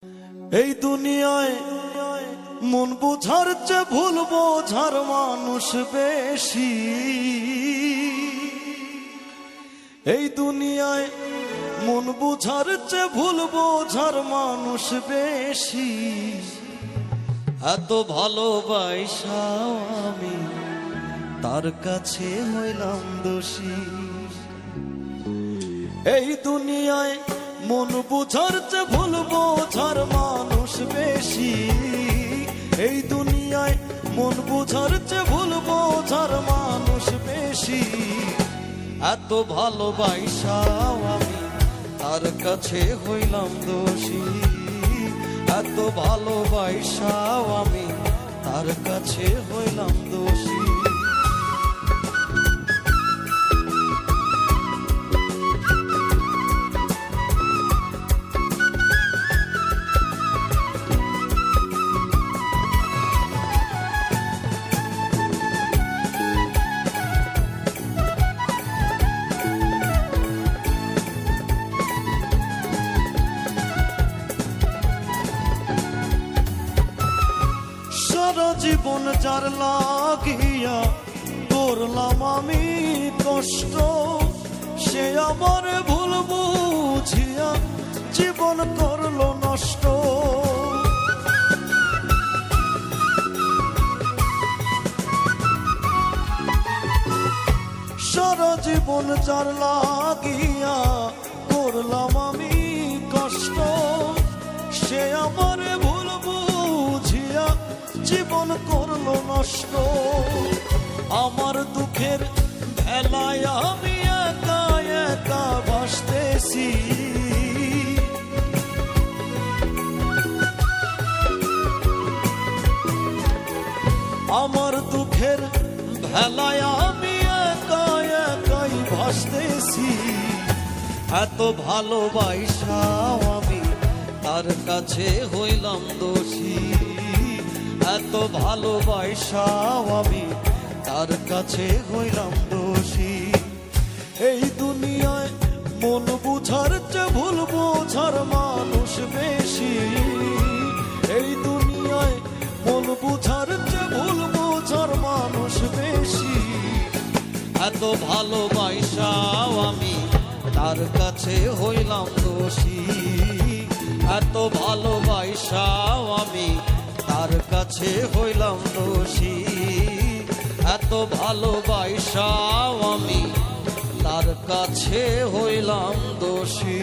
এই দুনিয়ায় মন বোঝার চেয়ে ভুল বোঝার মানুষ বেশি। এই দুনিয়ায় মন বোঝার চেয়ে ভুল বোঝার মানুষ বেশি। এত ভালোবাসাও আমি তার কাছে হইলাম দোষী। এই দুনিয়ায় মন বোঝার চেয়ে ভুল বোঝার মানুষ বেশি। এই দুনিয়ায় মন বোঝার চেয়ে ভুল বোঝার মানুষ বেশি। এত ভালোবাসাও আমি তার কাছে হইলাম দোষী। এত ভালোবাসাও আমি তার কাছে হইলাম দোষী। সারা জীবন যার লাগিয়া করলাম আমি কষ্ট, সে আমার ভুল বুঝিয়া জীবন করলো নষ্ট। সারা জীবন যার লাগিয়া করলাম আমি কষ্ট, সে আমার ভুল বুঝিয়া জীবন করলো নষ্ট। আমার দুঃখের ভেলায় আমি একা একা ভাসতেছি। আমার দুঃখের ভেলায় আমি একা একাই ভাসতেছি। এত ভালোবাসাও আমি তার কাছে হইলাম দোষী। এত ভালোবাসাও আমি তার কাছে হইলাম দোষী। এই দুনিয়ায় মন বুঝার চেয়ে ভুল বোঝার মানুষ বেশি। এই দুনিয়ায় মন বুঝার চেয়ে ভুল বোঝার মানুষ বেশি। এত ভালোবাসাও আমি তার কাছে হইলাম দোষী। এত ভালোবাসাও আমি তার কাছে হইলাম দোষী। এত ভালোবাসাও আমি তার কাছে হইলাম দোষী।